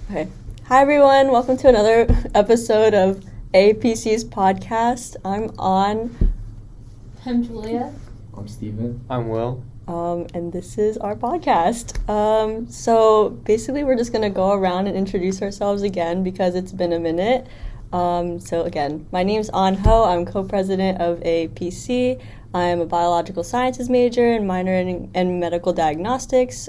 Okay. Hi, everyone. Welcome to another episode of APC's podcast. I'm On. I'm Julia. I'm Steven. I'm Will. And this is our podcast. So basically, we're just going to go around and introduce ourselves again because it's been a minute. So again, my name's An Ho. I'm co-president of APC. I'm a biological sciences major and minor in medical diagnostics.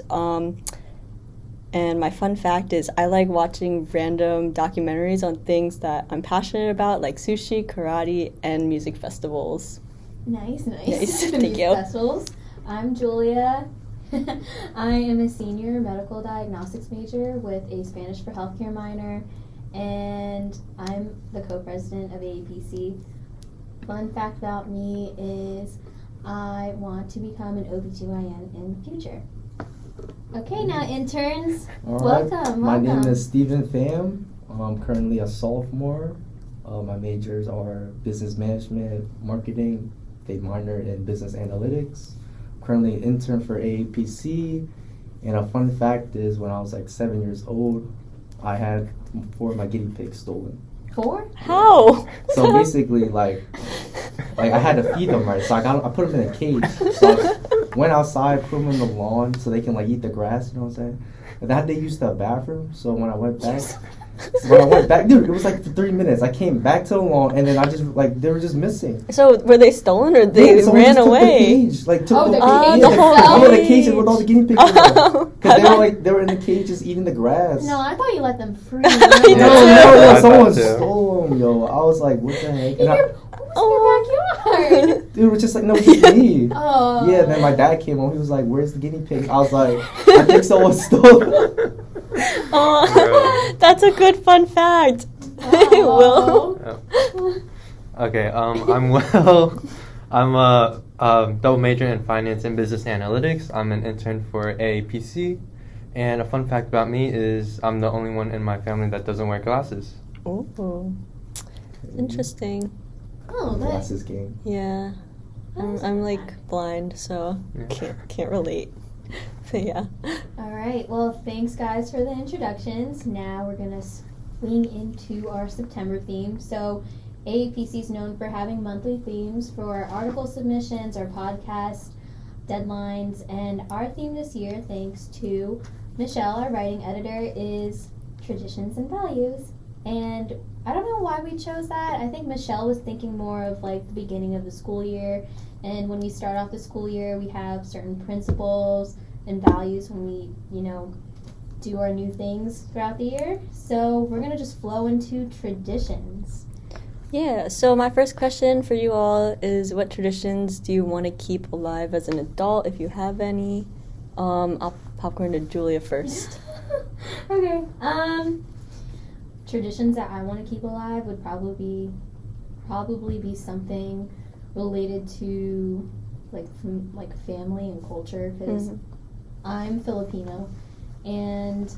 And my fun fact is I like watching random documentaries on things that I'm passionate about, like sushi, karate, and music festivals. Nice. Thank you. Festivals. I'm Julia. I am a senior medical diagnostics major with a Spanish for healthcare minor, and I'm the co-president of APC. Fun fact about me is I want to become an OBGYN in the future. Okay, now interns, welcome. My name is Steven Pham. I'm currently a sophomore. My majors are business management, marketing. They minor in business analytics. Currently an intern for APC. And a fun fact is when I was like 7 years old, I had 4 of my guinea pigs stolen. 4? How? So basically, like I had to feed them, right? So I put them in a cage. So I went outside, put them in the lawn so they can like eat the grass. You know what I'm saying? And that they used the bathroom. So when I went back, dude, it was like for 3 minutes. I came back to the lawn, and then I just like they were just missing. So were they stolen or they ran away? Took the whole cage. cage with all the guinea pigs. Because they were in the cage just eating the grass. No, I thought you let them free. No, someone stole them, yo. I was like, what the heck? In your backyard. Dude, it was just like, no, it's just me. Oh. Yeah, then my dad came home. He was like, where's the guinea pig? I was like, I think someone stole it. Oh, that's a good fun fact. Will. Okay, I'm Will. I'm a double major in finance and business analytics. I'm an intern for APC. And a fun fact about me is I'm the only one in my family that doesn't wear glasses. Oh, interesting. Oh, Glasses game. Yeah, I'm like blind, so can't relate. But yeah. All right. Well, thanks guys for the introductions. Now we're gonna swing into our September theme. So, AAPC is known for having monthly themes for our article submissions, our podcast deadlines, and our theme this year, thanks to Michelle, our writing editor, is traditions and values. And I don't know why we chose that. I think Michelle was thinking more of like the beginning of the school year. And when we start off the school year, we have certain principles and values when we, do our new things throughout the year. So we're going to just flow into traditions. Yeah, so my first question for you all is what traditions do you want to keep alive as an adult, if you have any? I'll popcorn to Julia first. Okay. Traditions that I want to keep alive would probably be something related to like family and culture, because I'm Filipino, and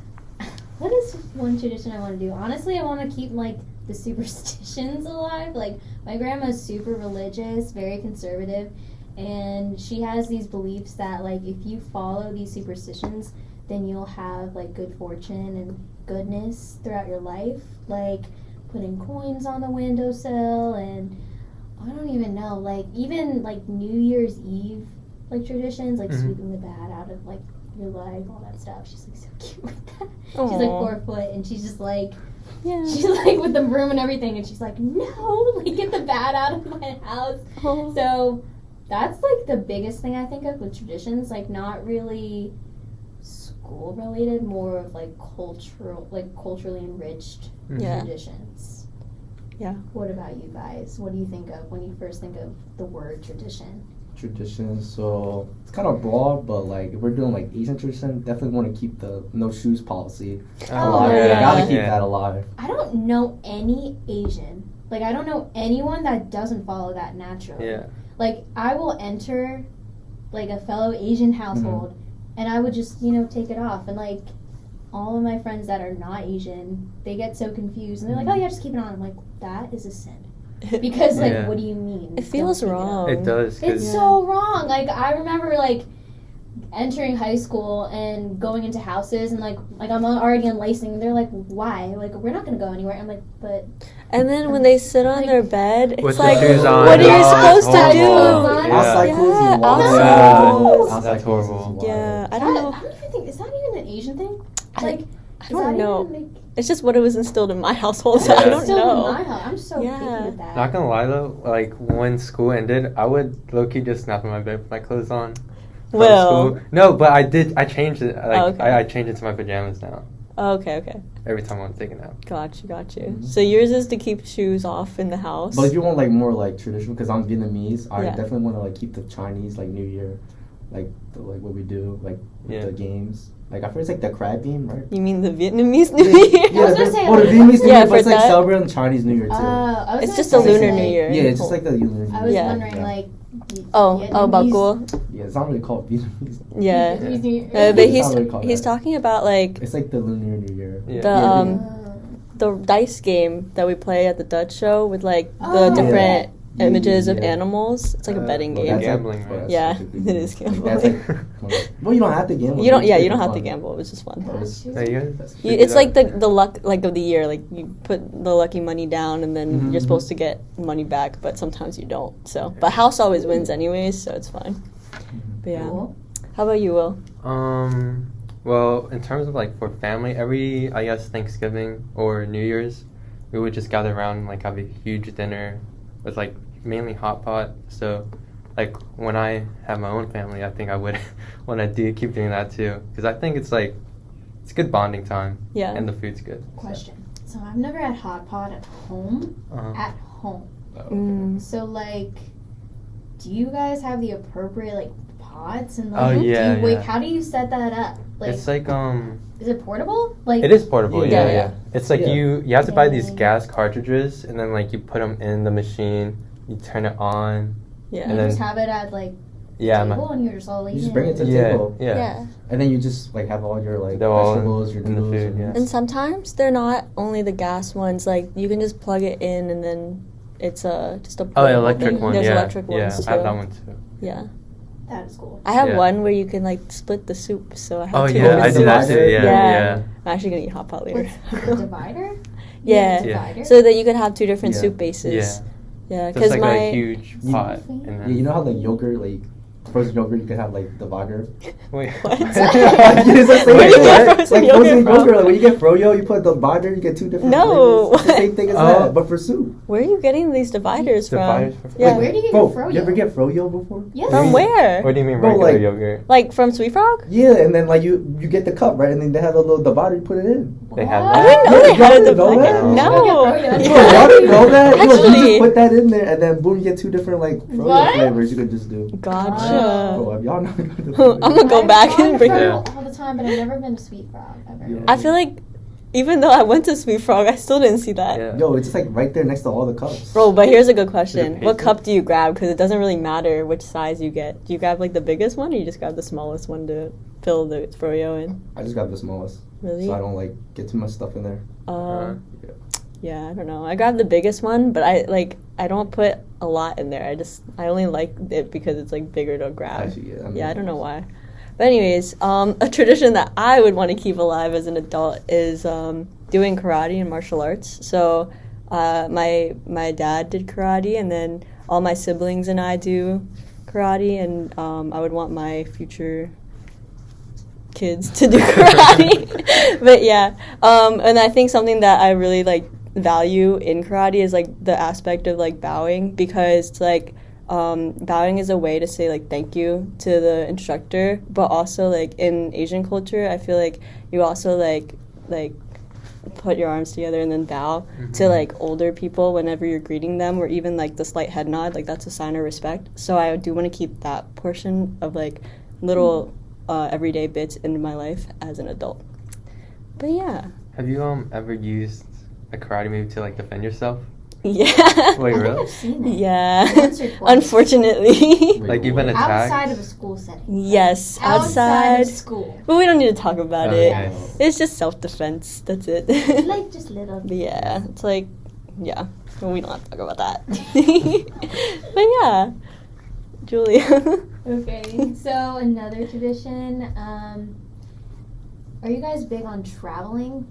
what is one tradition I want to do? Honestly, I want to keep like the superstitions alive. Like my grandma's super religious, very conservative, and she has these beliefs that like if you follow these superstitions, then you'll have like good fortune and goodness throughout your life, like putting coins on the windowsill, and I don't even know, like even like New Year's Eve like traditions, like sweeping the bad out of like your life, all that stuff. She's like so cute with that. Aww. She's like 4 foot, and she's just like, she's like with the broom and everything, and she's like, no, like get the bad out of my house. Aww. So that's like the biggest thing I think of with traditions, like not really school related, more of like culturally enriched traditions. Yeah. What about you guys? What do you think of when you first think of the word tradition? Traditions, so it's kind of broad, but like if we're doing like Asian tradition, definitely want to keep the no shoes policy alive. yeah. I gotta keep that alive. I don't know any Asian. Like I don't know anyone that doesn't follow that naturally. Yeah. Like I will enter like a fellow Asian household and I would just, take it off, and like all of my friends that are not Asian, they get so confused and they're like, oh yeah, just keep it on. I'm like, that is a sin. Because, like, what do you mean? It feels wrong. It does. It's so wrong. Like, I remember, like, entering high school and going into houses and like I'm already unlacing and they're like, why? Like, we're not gonna go anywhere. I'm like, but. And then when they sit on their bed, it's With the like, shoes on. what are you Oh, supposed to do? horrible. Outside Yeah, clothes is wild. outside. Outside That's clothes is horrible. wild. Yeah, I don't know. I don't even think, is that even an Asian thing? I Like, don't know. Even, like, It's just what it was instilled in my household, so Yeah. I don't still know. in my house. I'm so Yeah. picky with that. Not gonna lie though, like when school ended, I would low-key just snap in my bed with my clothes on. from Will. school. No, but I changed it. Like, Oh, okay. I changed it to my pajamas now. Oh, okay. Every time I want to take a nap. Got you. Mhm. So yours is to keep shoes off in the house. But if you want like more like traditional, because I'm Vietnamese, I Yeah. definitely want to like keep the Chinese like New Year, like what we do, like with the games. Like I feel it's like the crab game, right? You mean the Vietnamese New Year? I was gonna say, or the like, Vietnamese New Yeah, Year, for but it's like that. celebrating Chinese New Year too. I was It's gonna just a say, Lunar like, New Year. Yeah, it's just like the Lunar New Year. I was Yeah. wondering, Yeah. like. Oh, Vietnamese- Bakul. Yeah, it's not really called Vietnamese. Yeah. Vietnamese New Year. But It's he's not really called he's that. talking about like It's like the Lunar New Year. Yeah. the the dice game that we play at the Dutch show with like the Oh. different Yeah. images of Yeah. animals. It's like a betting well, game. that's Gambling, like- right? that's Yeah, technically it is gambling. gambling. That's like, well, you don't have to gamble. You don't. It's Yeah, just you don't for have to fun. gamble. It's just fun. It's- Hey, you guys? that's- You, it's like the luck like of the year. Like you put the lucky money down, and then Mhm. you're supposed to get money back, but sometimes you don't. So, but house always wins anyways, so it's fine. But yeah. Cool. How about you, Will? Well, in terms of like for family, every I guess Thanksgiving or New Year's, we would just gather around and like have a huge dinner with like mainly hot pot. So, like when I have my own family, I think I would want to keep doing that too, because I think it's like it's good bonding time. Yeah. And the food's good. Question. So I've never had hot pot at home. Uh-huh. At home. Oh, okay. So like, do you guys have the appropriate like pots and like? Oh, yeah, Do you, yeah. How do you set that up? Like, It's like is it portable? Like it is portable. Yeah, Yeah, yeah. It's like Yeah. you have to buy these Yeah. gas cartridges, and then like you put them in the machine, you turn it on. Yeah. You and then- just have it at like Yeah, table and you're just all You eating. just bring it to the yeah, table. yeah. And then you just like have all your like They're all vegetables, your in the noodles, food, yeah. And sometimes they're not only the gas ones. Like you can just plug it in, and then it's just a Oh, portable electric thing. one. There's yeah, electric yeah. ones too. I have that one too. Yeah. That is cool. I have Yeah. one where you can like split the soup. So I have Oh two yeah, different I do that soups. too. Yeah, Yeah. yeah. I'm actually gonna eat hot pot later. With the divider? Yeah. Divider? So that you could have two different Yeah. soup bases. Yeah. Yeah, So because it's like my a huge pot. And Yeah, then, you know how like yogurt, like frozen yogurt, you can have like the lager. wait. What? It's the same Where do you thing, get right? frozen Like yogurt frozen from? yogurt, like when you get froyo, you put the lager, you get two different No. flavors. It's the same thing as Oh. that, but for soup. Where are you getting these dividers from? Dividers for- Yeah. Like, where do you get Bro, your froyo? you ever get froyo before? Yes. From where? What do you mean Bro, regular like- yogurt? Like from Sweet Frog? Yeah, and then like you get the cup, right? And then they have a little divider, you put it in. They have What? I didn't know Yeah, they you had a didn't know divider. that? No. Bro, Bro, Yeah. y'all didn't know that? You Actually- just put that in there, and then boom, you get two different like froyo What? flavors you could just do. Gotcha. Bro, have y'all not gone to I'm gonna go I've back gone and to bring Froyo it. all the time, but I've never been to Sweet Frog ever. Yeah. I feel like even though I went to Sweet Frog, I still didn't see that. Yeah. Yo, it's just like right there next to all the cups. Bro, but here's a good question. Is it What paper? cup do you grab? Because it doesn't really matter which size you get. Do you grab like the biggest one, or you just grab the smallest one to fill the froyo in? I just got the smallest, Really? so I don't like get too much stuff in there. Uh, Yeah, I don't know. I grabbed the biggest one, but I don't put a lot in there. I only like it because it's like bigger to grab. Actually, yeah. Yeah, I don't know why. But anyways, a tradition that I would want to keep alive as an adult is doing karate and martial arts. So my dad did karate, and then all my siblings and I do karate, and I would want my future kids to do karate. But yeah, and I think something that I really like value in karate is like the aspect of like bowing, because it's like bowing is a way to say like thank you to the instructor, but also like in Asian culture I feel like you also like put your arms together and then bow to like older people whenever you're greeting them, or even like the slight head nod, like that's a sign of respect. So I do want to keep that portion of like little everyday bits in my life as an adult. But yeah. have you ever used a karate move to like defend yourself? Yeah. Wait, I think really? I've seen that. Yeah. Once or twice. Unfortunately. Like you've been attacked? Outside of a school setting. Yes, Outside outside. of school. But we don't need to talk about it. Okay. It's just self-defense. That's it. Like just little. But yeah, it's like, yeah. Well, we don't have to talk about that. But yeah. Julia. Okay, so another tradition. Are you guys big on traveling?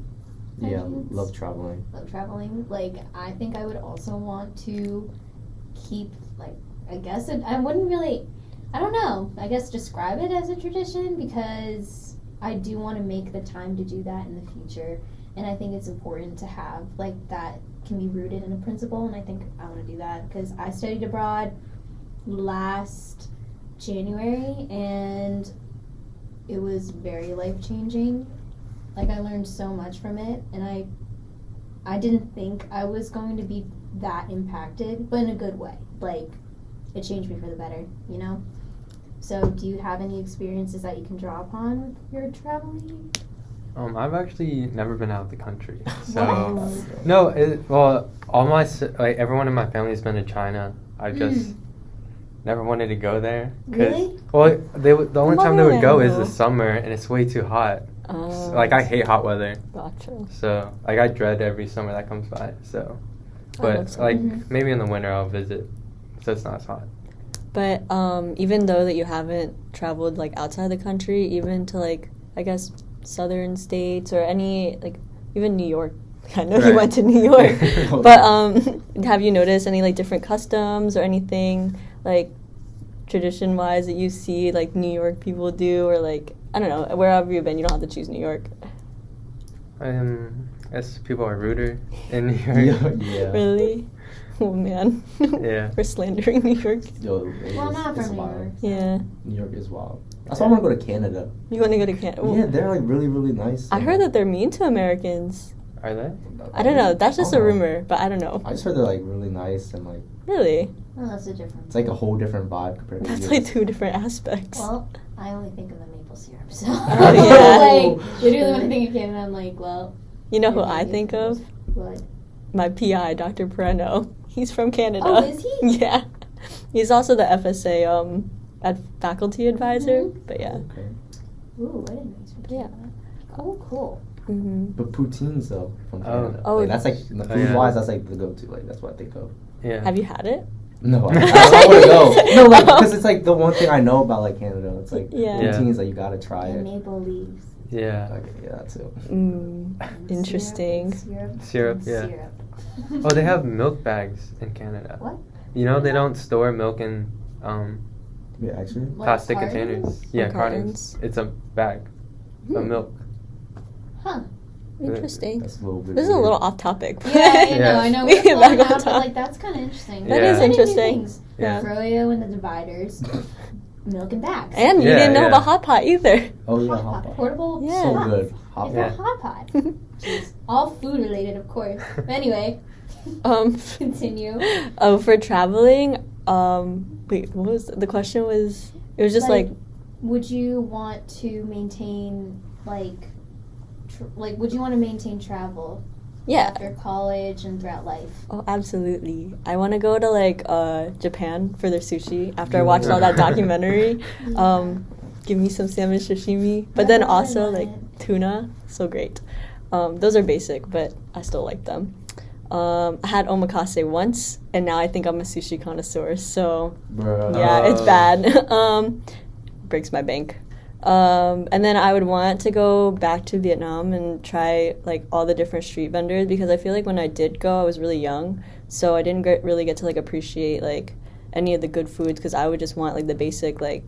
by Yeah, chance? love traveling. Love traveling. Like, I think I would also want to keep, like, I guess I wouldn't really, I don't know, I guess describe it as a tradition because I do want to make the time to do that in the future. And I think it's important to have, like, that can be rooted in a principle. And I think I want to do that because I studied abroad last January and it was very life-changing. Like, I learned so much from it, and I didn't think I was going to be that impacted, but in a good way. Like, it changed me for the better, you know? So, do you have any experiences that you can draw upon with your traveling? I've actually never been out of the country. So What? no, well, all my like everyone in my family has been to China. I just never wanted to go there. Really? Well, the only time they would go is the Mario. summer, and it's way too hot. So, like, I hate hot weather. Gotcha. So, like, I dread every summer that comes by. So, I but love summer. like maybe in the winter I'll visit, so it's not as hot. But even though that you haven't traveled like outside the country, even to like I guess southern states or any like even New York. I know you Right. went to New York, but have you noticed any like different customs or anything like tradition wise that you see like New York people do or like I don't know wherever you've been? You don't have to choose New York. I guess people are ruder in New York. Yeah. Really? Oh man. Yeah. We're slandering New York. Yo, Well, I'm not it's from New wild. York. Yeah. New York is wild. That's why I want to go to Canada. You want to go to Canada? Yeah, they're like really, really nice. I heard that they're mean to Americans. Are they? I don't know. That's just a Oh. rumor, but I don't know. I just heard they're like really nice and like Really? Oh, that's a difference. it's like a whole different vibe compared to That's yours. like two different aspects. Well, I only think of the maple syrup, so. Oh, yeah. Like, literally when I think of Canada, I'm like, well. You know who maybe I it's think of? What? My PI, Dr. Pereno. He's from Canada. Oh, is he? Yeah. He's also the FSA faculty advisor. Mhm. But yeah. Okay. Ooh, I didn't know he's from Yeah. Canada. Cool. hmm But poutines though from Oh. Canada. Oh. Like, that's like the Oh, food yeah. wise. That's like the go to. Like that's what I think of. Yeah. Have you had it? No, I want to go. No, like because it's like the one thing I know about like Canada. It's like Yeah. poutines. Like you gotta try And it. maple leaves. Yeah. Okay, yeah, that too. Mm, interesting. Syrup, yeah. Syrup. Oh, they have milk bags in Canada. What? You know they don't store milk in Yeah, actually. Like plastic cartons? containers. Yeah, cartons? It's a bag of Hmm. milk. Huh. Interesting. That's a little bit. This is a weird. little off topic. Yeah, Yeah. I know. We We're get back flying on out, but top. like that's kind of interesting. That is Learning new interesting. things. Yeah. Froyo and the dividers, milk and bags. And you Yeah, didn't know yeah. about hot pot either. Oh yeah, hot hot pot, pot. portable. Yeah. So pot. good. Hot It's Yeah. a hot pot. Jeez. All food related, of course. But anyway, continue. Oh, for traveling, wait, what was the question? Was it was just like would you want to maintain would you want to maintain travel yeah. after college and throughout life? Oh, absolutely. I want to go to like Japan for their sushi after I watched all that documentary. Give me some salmon sashimi, but then I've also always like wanted- tuna, so great. Those are basic, but I still like them. I had omakase once, and now I think I'm a sushi connoisseur. So Bruh. yeah, it's Oh. bad. Breaks my bank. And then I would want to go back to Vietnam and try like all the different street vendors because I feel like when I did go, I was really young, so I didn't really get to like appreciate like any of the good foods because I would just want like the basic like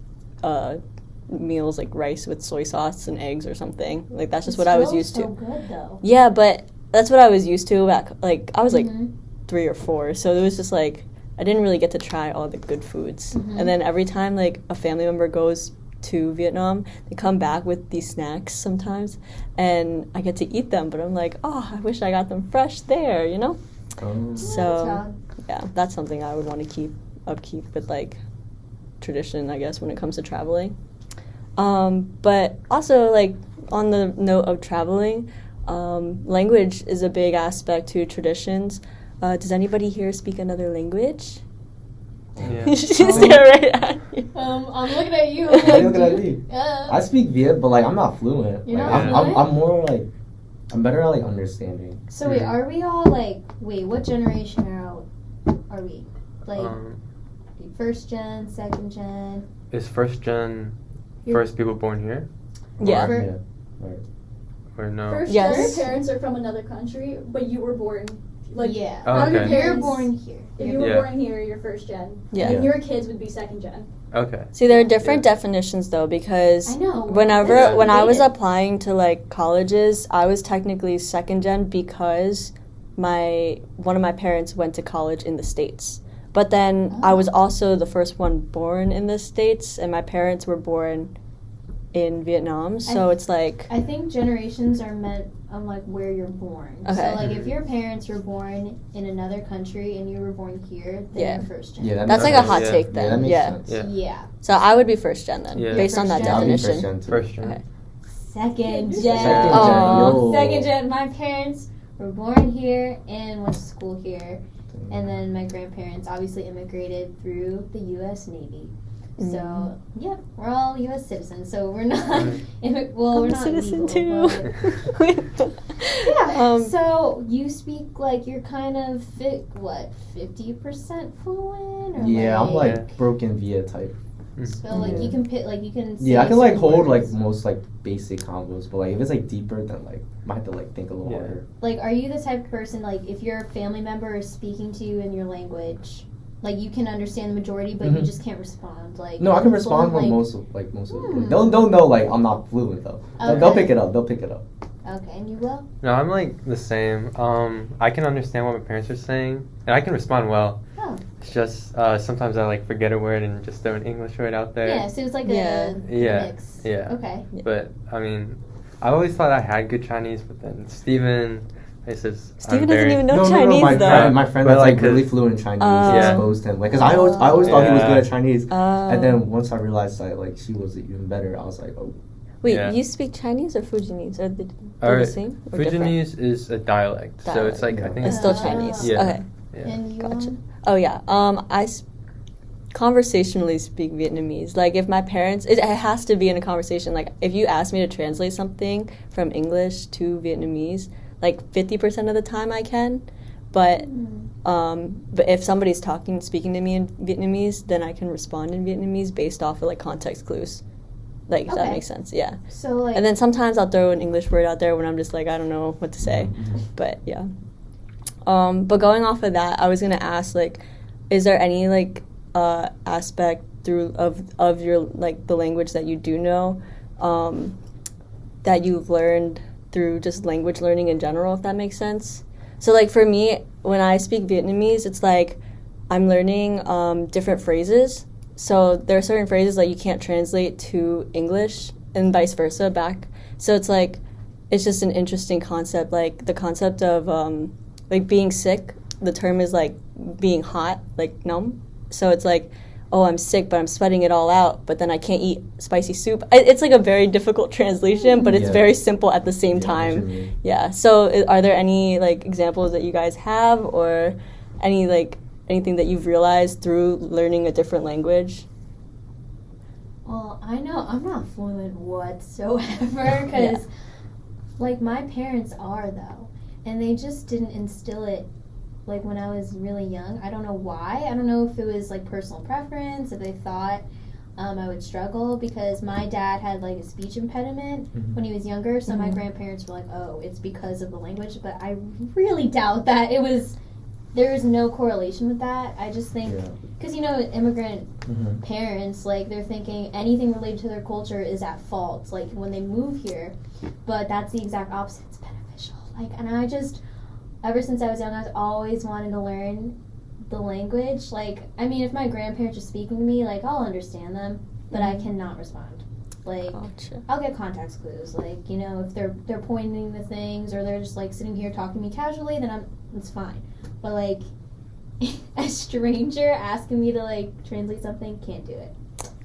meals like rice with soy sauce and eggs or something. Like that's just what I was used So to. good though. Yeah, but that's what I was used to back. Like I was like Mhm. 3 or 4, so it was just like I didn't really get to try all the good foods. Mhm. And then every time like a family member goes to Vietnam, they come back with these snacks sometimes, and I get to eat them. But I'm like, oh, I wish I got them fresh there, you know? Oh. So yeah, that's something I would want to keep with like tradition, I guess, when it comes to traveling. But also like on the note of traveling, language is a big aspect to traditions. Does anybody here speak another language? Yeah. She stared right at you. I'm looking at you. Why are you looking at me? Uh, I speak Viet, but like I'm not fluent. You're Like, not fluent? I'm more like I'm better at like understanding. so wait, are we all like? Wait, what generation are we? Like, first gen, second gen. Is first gen You're- first people born here? Yeah. For- Yeah. Right. Or no? First, Yes. your parents are from another country, but you were born like yeah. Oh, how your okay. You're parents born here. If you were Yeah. born here, you're first gen. Yeah. And your kids would be second gen. Okay. See, there are different definitions though, because I know. whenever This is when I was debated. applying to like colleges, I was technically second gen because one of my parents went to college in the States. But then I was also the first one born in the States, and my parents were born in Vietnam. So it's like, I think generations are meant on like where you're born. Okay. So like if your parents were born in another country and you were born here, then Yeah. you're first gen. Yeah, that that's makes like a sense. hot Yeah. take Yeah, then. that makes Yeah. sense. Yeah. Yeah. So I would be first gen then, Yeah. based on that First gen. I'll be definition. first gen too. First gen. Okay. Second gen. Second Aw. gen. Yo. Second gen. My parents were born here and went to school here. And then my grandparents obviously immigrated through the U.S. Navy. So, yeah, we're all U.S. citizens. So we're not, well, I'm we're a not citizen legal, too. but- yeah. Um, So you speak like you're kind of 50% fluent, or Yeah, I'm like Yeah. broken via type. so like you can pick like you can. Yeah, I say can like certain hold like words. most like basic combos, but like if it's like deeper, then like I might have to like think a little Yeah. harder. Like, are you the type of person like if your family member is speaking to you in your language, like you can understand the majority, but you Mhm. just can't respond? Like No, I can respond fluent, with like, most of it. Hmm. They'll know like I'm not fluent though. They'll Okay. pick it up. They'll pick it up. Okay, and you will. No, I'm like the same. I can understand what my parents are saying, and I can respond well. Oh. It's just sometimes I like forget a word and just throw an English word out there. Yeah, so it's like Yeah. a Yeah. mix. Yeah. Okay. But I mean, I always thought I had good Chinese, but then Steven, he says Steven I'm doesn't very, even know No, Chinese my though. friend, my friend But, that's like like, really 'cause- fluent in Chinese Yeah. exposed him. Like, cause I always thought he was Yeah. good at Chinese, Oh. and then once I realized that like she was even better, I was like, oh. Wait, Yeah. you speak Chinese or Fujianese? Are they they're the same? Or different? Fujianese is a dialect, so it's like I Dialect, think yeah. It's still Ah. Chinese. Yeah. Okay, Yeah. And you gotcha. Oh yeah. Conversationally speak Vietnamese. Like if my parents, it has to be in a conversation. Like if you ask me to translate something from English to Vietnamese, like 50% of the time I can, but if somebody's speaking to me in Vietnamese, then I can respond in Vietnamese based off of like context clues. Like if that Okay. makes sense, yeah. So like. And then sometimes I'll throw an English word out there when I'm just like I don't know what to say, but yeah. But going off of that, I was gonna ask like, is there any like aspect of your like the language that you do know, that you've learned through just language learning in general, if that makes sense? So like for me, when I speak Vietnamese, it's like I'm learning different phrases. So there are certain phrases that you can't translate to English and vice versa back. So it's like, it's just an interesting concept. Like the concept of like being sick, the term is like being hot, like numb. So it's like, oh, I'm sick, but I'm sweating it all out, but then I can't eat spicy soup. It's like a very difficult translation, but it's Yeah. very simple at the same Yeah, I know what you time. mean. Yeah. So are there any like examples that you guys have, or any like anything that you've realized through learning a different language? Well, I know I'm not fluent whatsoever because, like, my parents are though, and they just didn't instill it, like, when I was really young. I don't know why. I don't know if it was like personal preference, if they thought I would struggle, because my dad had like a speech impediment when he was younger, so my grandparents were like, oh, it's because of the language, but I really doubt that it was. There is no correlation with that. I just think, Yeah. because immigrant parents, like, they're thinking anything related to their culture is at fault, like, when they move here, but that's the exact opposite. It's beneficial. Like, and I just, ever since I was young, I've always wanted to learn the language. Like, I mean, if my grandparents are speaking to me, like, I'll understand them, but I cannot respond. Like, Gotcha. I'll get context clues. Like, if they're pointing to things, or they're just, like, sitting here talking to me casually, then it's fine. But, like, a stranger asking me to, like, translate something, can't do it.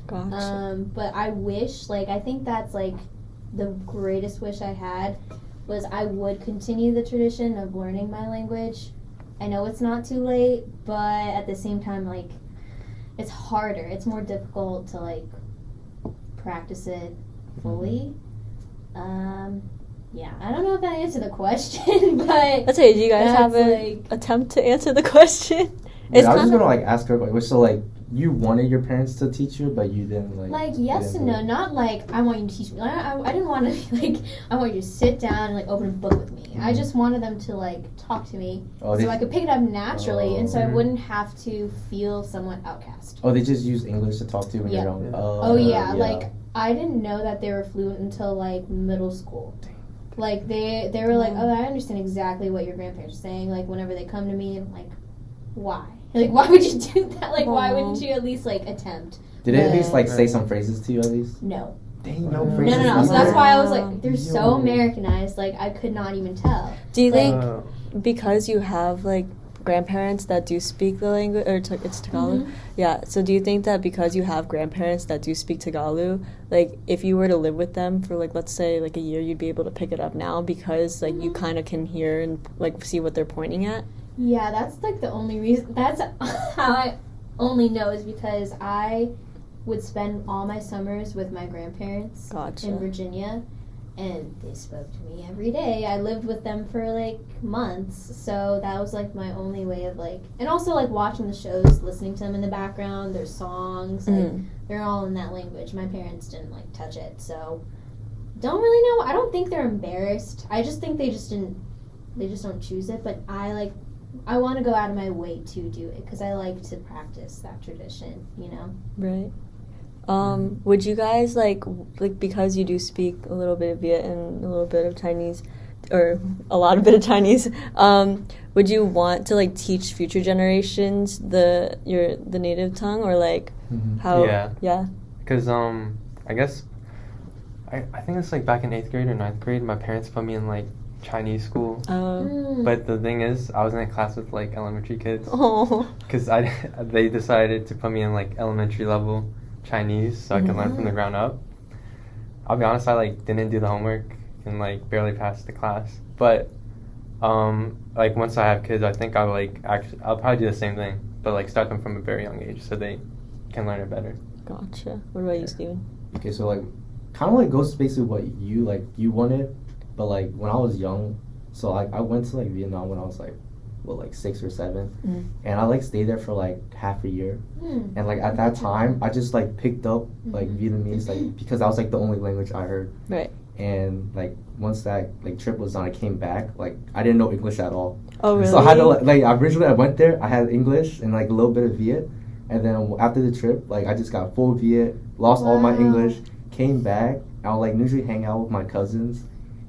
Gotcha. But I wish, like, I think that's, like, the greatest wish I had was I would continue the tradition of learning my language. I know it's not too late, but at the same time, like, it's harder. It's more difficult to, like, practice it fully. Yeah, I don't know if that answered the question, but Let's say, do you guys that's have an like attempt to answer the question? Yeah, I was just kinda- gonna like ask her like, so like you wanted your parents to teach you, but you didn't Like, yes and no. Not like, I want you to teach me. I didn't want to be like, I want you to sit down and like open a book with me. I just wanted them to like talk to me so I could pick it up naturally and so I wouldn't have to feel somewhat outcast. Oh, they just use English to talk to you when you're young? Yeah. Like, I didn't know that they were fluent until like middle school. Like, they were like, oh, I understand exactly what your grandparents are saying. Like, whenever they come to me, and like, why? Like, why would you do that? Like, why wouldn't you at least like attempt? Did they at least like say some phrases to you at least? No. Dang, no phrases. No. So that's why I was like, they're so Americanized. Like, I could not even tell. Do you think because you have like grandparents that do speak the language, or it's Tagalog? Mm-hmm. Yeah. So do you think that because you have grandparents that do speak Tagalog, like if you were to live with them for like let's say like a year, you'd be able to pick it up now because like you kind of can hear and like see what they're pointing at? Yeah, that's like the only reason. That's how I only know is because I would spend all my summers with my grandparents in Virginia, and they spoke to me every day. I lived with them for like months, so that was like my only way of like, and also like watching the shows, listening to them in the background, their songs, like they're all in that language. My parents didn't like touch it, so don't really know. I don't think they're embarrassed. I just think they just don't choose it. But I want to go out of my way to do it because I like to practice that tradition, you know? Right. Would you guys like because you do speak a little bit of Viet and a little bit of Chinese, or a lot of bit of Chinese, would you want to like teach future generations the native tongue, or like how? Yeah. Because I guess I think it's like back in 8th grade or 9th grade, my parents put me in like Chinese school. But the thing is, I was in a class with like elementary kids. Because they decided to put me in like elementary level Chinese so I can learn from the ground up. I'll be honest, I like didn't do the homework and like barely passed the class. But like once I have kids, I think I'll probably do the same thing, but like start them from a very young age so they can learn it better. Gotcha. What about you, Steven? Okay, so like kind of like goes to basically what you wanted, but like when I was young, so like I went to like Vietnam when I was like 6 or 7, and I like stayed there for like half a year, and like at that time I just like picked up like Vietnamese like because that was like the only language I heard. Right. And like once that like trip was done, I came back, like I didn't know English at all. Oh really? So I had to like originally I went there, I had English and like a little bit of Viet, and then after the trip like I just got full Viet, lost all my English, came back. I would like usually hang out with my cousins,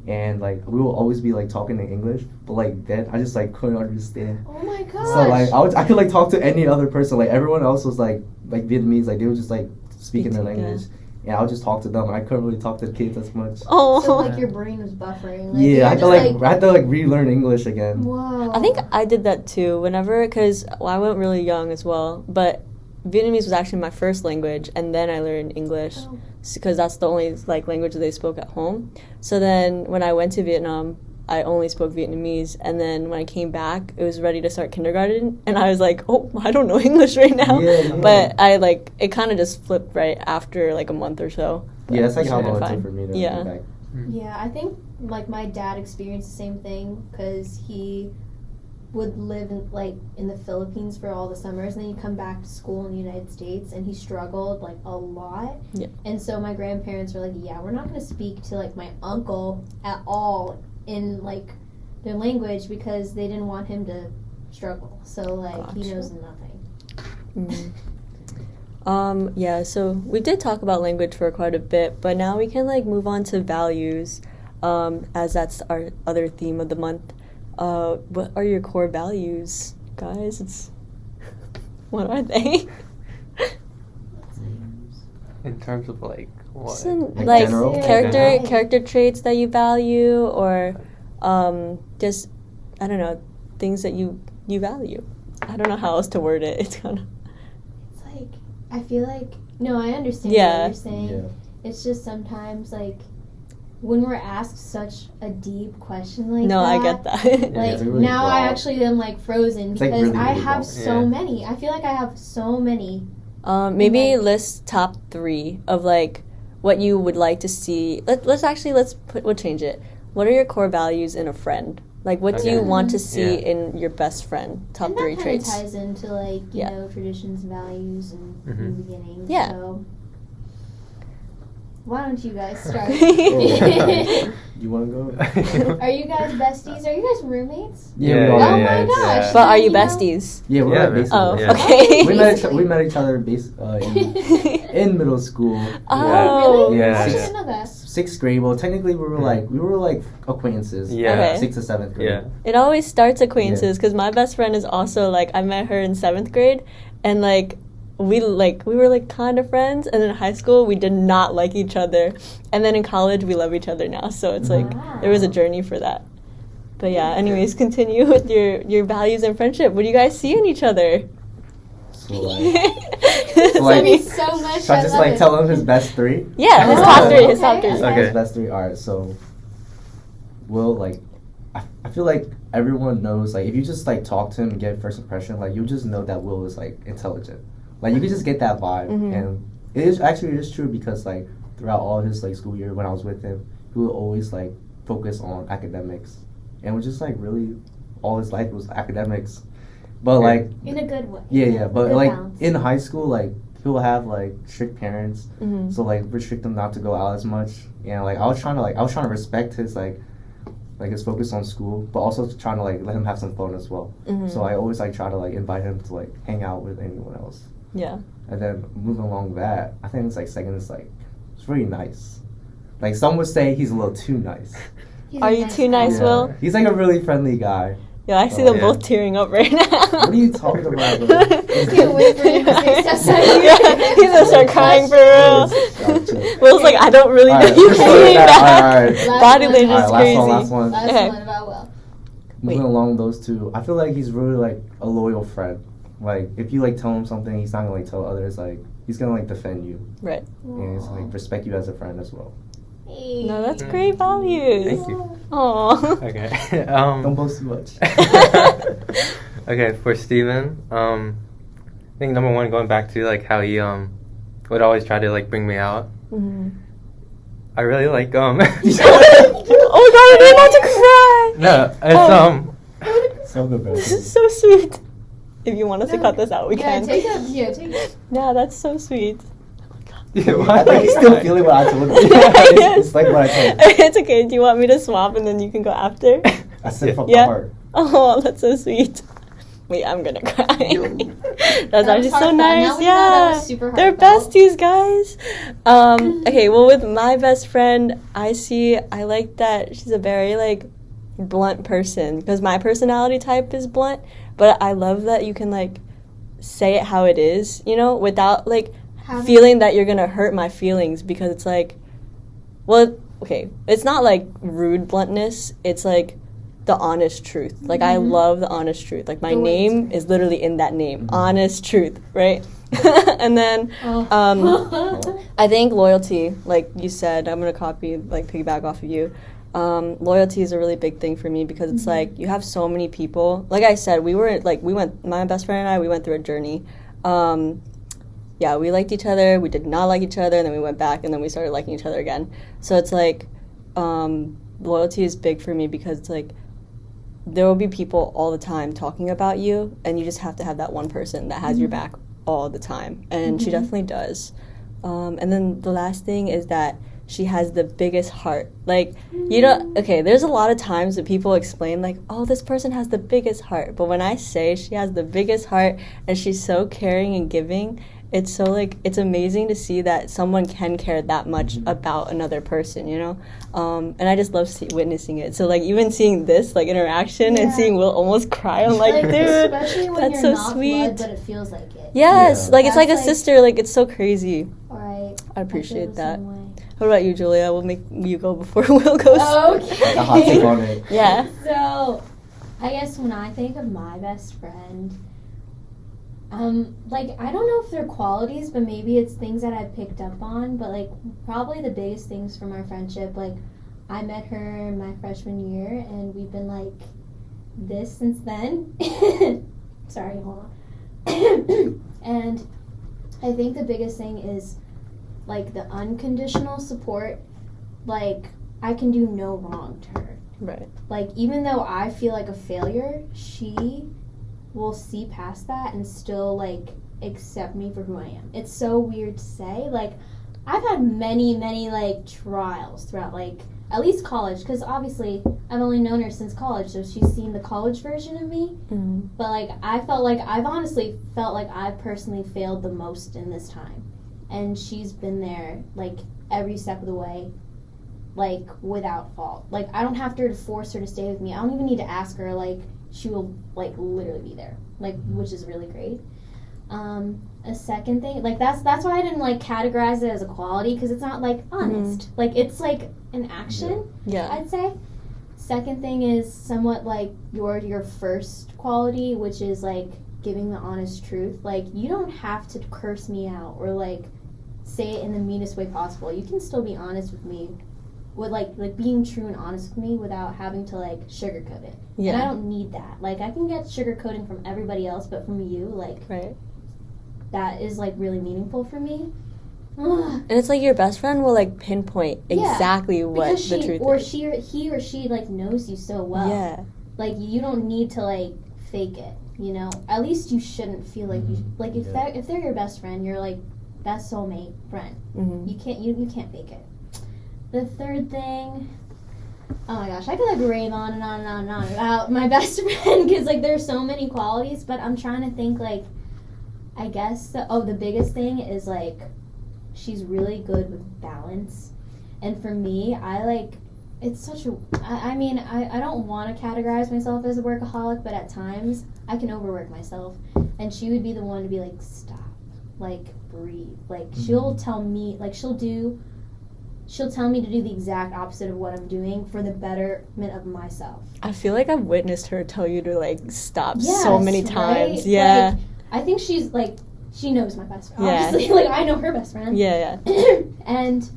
and like we will always be like talking in English, but like then I just like couldn't understand. Oh my gosh. So like I could like talk to any other person, like everyone else was like Vietnamese, like they would just like speaking their language. Yeah, I would just talk to them. I couldn't really talk to the kids as much. Oh, so like your brain was buffering. Like, yeah, I had to relearn English again. Whoa. I think I did that too. Because I went really young as well, but Vietnamese was actually my first language, and then I learned English because that's the only like language that they spoke at home. So then when I went to Vietnam, I only spoke Vietnamese, and then when I came back, it was ready to start kindergarten, and I was like, oh, I don't know English right now. Yeah. But it kind of just flipped right after like a month or so. Yeah, that's like how long it took for me to get back. Yeah, I think like my dad experienced the same thing because he would live in the Philippines for all the summers, and then he'd come back to school in the United States, and he struggled like a lot. Yeah. And so my grandparents were like, yeah, we're not going to speak to like my uncle at all in like their language because they didn't want him to struggle. So like he knows nothing. Yeah, so we did talk about language for quite a bit, but now we can like move on to values, as that's our other theme of the month. What are your core values, guys? What are they? In terms of like what? Like character traits that you value, or just I don't know, things that you value. I don't know how else to word it. It's kind of. It's like I feel like no, I understand what you're saying. Yeah. It's just sometimes like when we're asked such a deep question like that. I get that. Like really now broad. I actually am like frozen because like really, I have so many. I feel like I have so many. Maybe list top 3 of like what you would like to see. We'll change it. What are your core values in a friend? Like, what do you Okay. want to see Yeah. in your best friend? Top and 3 that kind of traits. ties into like you Yeah. know traditions, values, and Mhm. new beginnings. Yeah. So why don't you guys start? You want to go? Are you guys besties? Are you guys roommates? Yeah, Yeah, we are. yeah, Oh yeah, my yeah. gosh! But are you then, know- besties? Yeah, we're Yeah, like man. basically. Oh, Yeah. okay. We met each other in middle school. Oh, really? Yeah, I yeah. didn't know that. 6th grade. Well, technically we were like acquaintances. Yeah. Okay. 6th to 7th grade. Yeah. It always starts acquaintances because my best friend is also like I met her in 7th grade, and like we were like kind of friends, and in high school we did not like each other, and then in college we love each other now. So it's like Wow. there was a journey for that. But yeah, anyways, continue with your values and friendship. What do you guys see in each other? So like, So, like- Thank you so much. should I just love like it. tell him his best 3? yeah, his Oh, top 3, his okay. top 3. Okay. His best 3. Alright, so Will, like, I feel like everyone knows, like, if you just like talk to him and get first impression, like, you just know that Will is like intelligent. Like, you can just get that vibe, Mhm. and it is true because like throughout all his like school year when I was with him, he would always like focus on academics, and it was just like really all his life was academics. But like in a good way. yeah, but Good like balance. in high school, like he'll have like strict parents, Mhm. so like restrict him not to go out as much. And like I was trying to respect his like his focus on school, but also trying to like let him have some fun as well. Mhm. So I always like try to like invite him to like hang out with anyone else. Yeah. And then moving along that, I think it's like second is like it's really nice. Like some would say he's a little too nice. He's Are a you nice too guy. nice, Will? He's like a really friendly guy. Yeah, I see Oh, them yeah. both tearing up right now. What are you talking about? Can't wait for him to say stuff like Yeah, that. he's gonna start crying for real. Gotcha. Will's like, I don't really know Alright, you let's can start with mean that. that. Alright. Last Body one. language is Alright, crazy. last one. Last Okay. one about Will. Moving Wait. along those two, I feel like he's really like a loyal friend. Like if you like tell him something, he's not gonna like tell others. Like he's gonna like defend you Right. and he's like respect you as a friend as well. Hey. No, that's great values. Thank you. Aw. Okay. Don't boast too much. Okay, for Steven, I think number 1, going back to like how he would always try to like bring me out. Mhm. I really like Oh my god, I'm about to cry. No, it's So good, bro. This is so sweet. If you want us to cut this out, we Yeah, can. take it. Yeah, take it. Yeah, that's so sweet. I think he's still feeling what I told him. It's like what I told him. It's okay. Do you want me to swap and then you can go after? I said from Yeah. the heart. Oh, that's so sweet. Wait, I'm gonna cry. That's That actually was so heartfelt. nice. Now we know that Yeah, was super they're heartfelt. besties, guys. Okay, well, with my best friend, I like that she's a very like blunt person because my personality type is blunt, but I love that you can like say it how it is, you know, without like feeling that you're gonna hurt my feelings because it's like, well, okay, it's not like rude bluntness. It's like the honest truth. Like I love the honest truth. Like my The way it's name is literally in that name. Honest truth, right? And then Oh. I think loyalty, like you said, I'm gonna piggyback off of you. Loyalty is a really big thing for me because it's like you have so many people. Like I said, my best friend and I, we went through a journey. Yeah, we liked each other. We did not like each other, and then we went back, and then we started liking each other again. So it's like loyalty is big for me because it's like there will be people all the time talking about you, and you just have to have that one person that has your back all the time, and she definitely does. And then the last thing is that she has the biggest heart. Like, you know, okay, there's a lot of times that people explain, like, oh, this person has the biggest heart. But when I say she has the biggest heart and she's so caring and giving, it's so, like, it's amazing to see that someone can care that much about another person, you know? And I just love witnessing it. So, like, even seeing this, like, interaction and seeing Will almost cry, I'm like, dude, especially when that's you're so not sweet. blood, but it feels like it. Yes, Yeah. like, it's like a That's, like- sister. Like, it's so crazy. Alright. I appreciate that. Way. What about you, Julia? We'll make you go before Will goes. Okay. A hot take on it. Yeah. So, I guess when I think of my best friend, like, I don't know if they're qualities, but maybe it's things that I've picked up on, but, like, probably the biggest things from our friendship, like, I met her my freshman year, and we've been, like, this since then. Sorry, hold on. And I think the biggest thing is, like, the unconditional support. Like, I can do no wrong to her. Right. Like, even though I feel like a failure, she will see past that and still, like, accept me for who I am. It's so weird to say. Like, I've had many, many, like, trials throughout, like, at least college, because obviously I've only known her since college, so she's seen the college version of me. Mm-hmm. But, like, I've honestly felt like I've personally failed the most in this time. And she's been there, like, every step of the way, like, without fault. Like, I don't have to force her to stay with me. I don't even need to ask her. Like, she will, like, literally be there, like, which is really great. A second thing, like, that's why I didn't, like, categorize it as a quality, because it's not, like, honest. Like, it's, like, an action, Yeah. I'd say. Second thing is somewhat, like, your first quality, which is, like, giving the honest truth. Like, you don't have to curse me out or, like, say it in the meanest way possible. You can still be honest with me, with, like being true and honest with me without having to, like, sugarcoat it. Yeah. And I don't need that. Like, I can get sugarcoating from everybody else, but from you, like, Right. that is, like, really meaningful for me. And it's like your best friend will, like, pinpoint Yeah, exactly what because the truth or is. he or she, like, knows you so well. Yeah. Like, you don't need to, like, fake it, you know? At least you shouldn't feel like you... Like, if they're your best friend, you're, like, best soulmate friend. Mm-hmm. You can't fake it. The third thing... Oh my gosh, I could, like, rave on and on and on and on about my best friend, because, like, there's so many qualities, but I'm trying to think, like, I guess... the biggest thing is, like, she's really good with balance. And for me, I, like... It's such a... I mean, I don't want to categorize myself as a workaholic, but at times, I can overwork myself. And she would be the one to be like, stop. Like, breathe. Like, she'll tell me... Like, she'll tell me to do the exact opposite of what I'm doing for the betterment of myself. I feel like I've witnessed her tell you to, like, stop Yes, so many right? times. Yeah. Like, I think she's, like... She knows my best friend. Yeah. Obviously, like, I know her best friend. Yeah. And...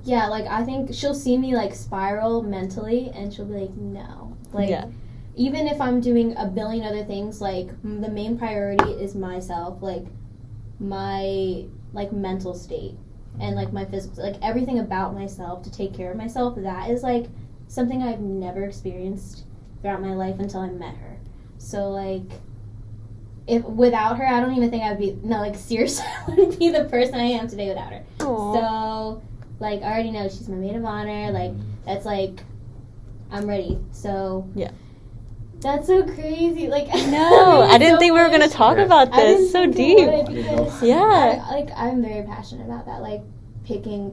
Yeah, like, I think she'll see me, like, spiral mentally, and she'll be like, no. Like, Yeah. even if I'm doing a billion other things, like, the main priority is myself, like, my, like, mental state, and, like, my physical, like, everything about myself to take care of myself, that is, like, something I've never experienced throughout my life until I met her. So, like, if without her, I don't even think I'd be, no, like, seriously, I wouldn't be the person I am today without her. Aww. So... Like, I already know she's my maid of honor. Like, that's, like, I'm ready. So, Yeah. That's so crazy. Like, No, I didn't think we were going to talk about this. So deep. Yeah. I'm very passionate about that. Like,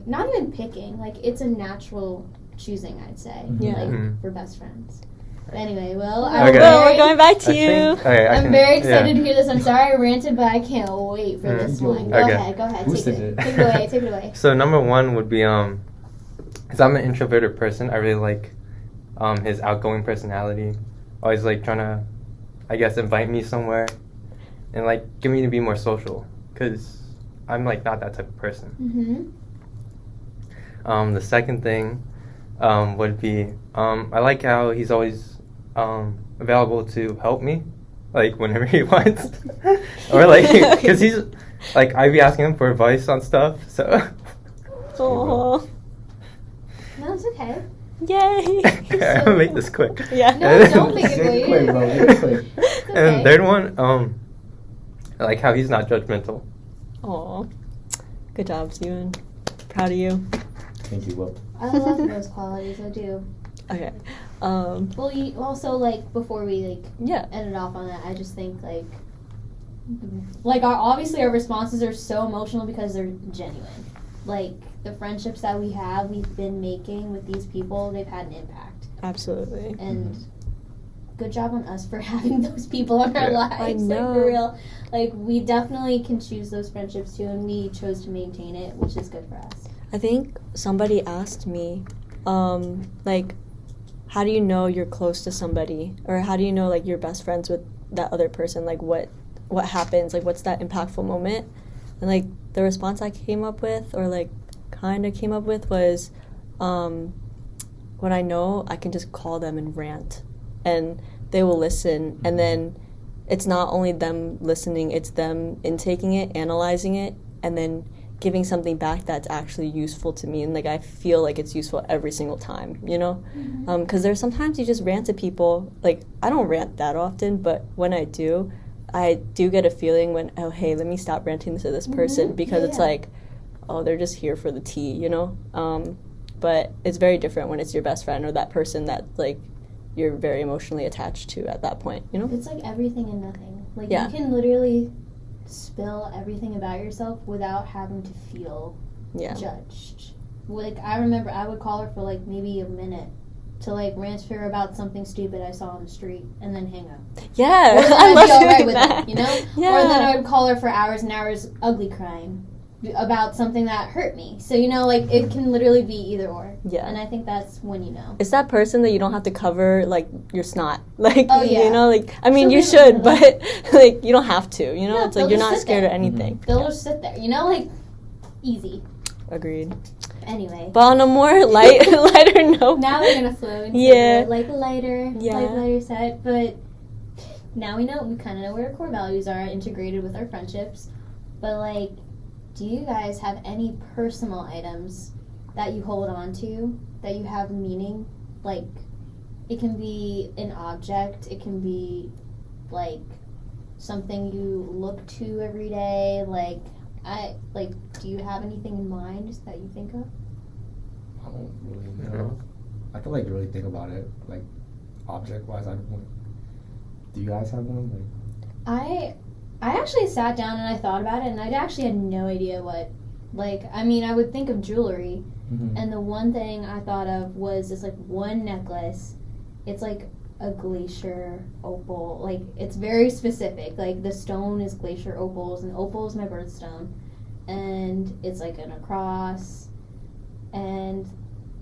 not even picking. Like, it's a natural choosing, I'd say. Yeah. Like, for best friends. But anyway, Will, Okay. Well, we're going back to you. I'm very excited to hear this. I'm sorry I ranted, but I can't wait for this one. Go Okay. ahead. Boosted Take it away. So number one would be because I'm an introverted person. I really like his outgoing personality. Always like trying to, I guess, invite me somewhere, and like get me to be more social. Cause I'm like not that type of person. Mm-hmm. The second thing would be I like how he's always available to help me, like whenever he wants, or like because he's like I'd be asking him for advice on stuff. So. Aww. No, it's okay. Yay. Okay, I'm gonna make this quick. Yeah. No, don't make it Quick, quick. bro. It's quick. It's And okay. third one, I like how he's not judgmental. Aw. Good job, Steven. Proud of you. Thank you, Will. I love those qualities. I do. Okay. Well, you also, like, before we, like, Yeah. end it off on that, I just think, like obviously our responses are so emotional because they're genuine. Like, the friendships that we've been making with these people, they've had an impact. Absolutely. And good job on us for having those people in our Yeah. lives. I Like, know. for real. Like, we definitely can choose those friendships too, and we chose to maintain it, which is good for us. I think somebody asked me, like, how do you know you're close to somebody? Or how do you know, like, you're best friends with that other person? Like, what happens? Like, what's that impactful moment? And, like, the response I came up with, or, like, kind of came up with was, when I know I can just call them and rant. And they will listen. And then it's not only them listening, it's them intaking it, analyzing it, and then giving something back that's actually useful to me, and like I feel like it's useful every single time, you know? Because there's sometimes you just rant to people. Like, I don't rant that often, but when I do get a feeling when, oh, hey, let me stop ranting to this person, because it's like, oh, they're just here for the tea, you know? But it's very different when it's your best friend or that person that, like, you're very emotionally attached to at that point, you know? It's like everything and nothing. Like, Yeah. you can literally spill everything about yourself without having to feel judged. Like, I remember I would call her for, like, maybe a minute to, like, rant to her about something stupid I saw on the street and then hang up. Yeah, Or then I I'd love be alright doing with that. it, you know? Yeah. Or then I would call her for hours and hours ugly crying about something that hurt me. So, you know, like, it can literally be either or. Yeah. And I think that's when you know. It's that person that you don't have to cover, like, your snot. Like, Oh, yeah. you know, like, I mean, She'll you be should, like- but, like, you don't have to, you know? No, it's like they'll you're just not sit scared there. of anything. They'll Yeah. just sit there, you know? Like, easy. Agreed. Anyway. But on a more lighter note. Now we're gonna flow into like lighter set, but now we kind of know where our core values are integrated with our friendships. But like, do you guys have any personal items that you hold on to that you have meaning? Like, it can be an object, it can be like something you look to every day. Do you have anything in mind that you think of? I don't really know. I can like really think about it, like object wise. Do you guys have one? Like, I actually sat down and I thought about it, and I actually had no idea what. Like, I mean, I would think of jewelry, and the one thing I thought of was this like one necklace. It's like a glacier opal. Like, it's very specific. Like, the stone is glacier opals, and opal is my birthstone, and it's like an cross, and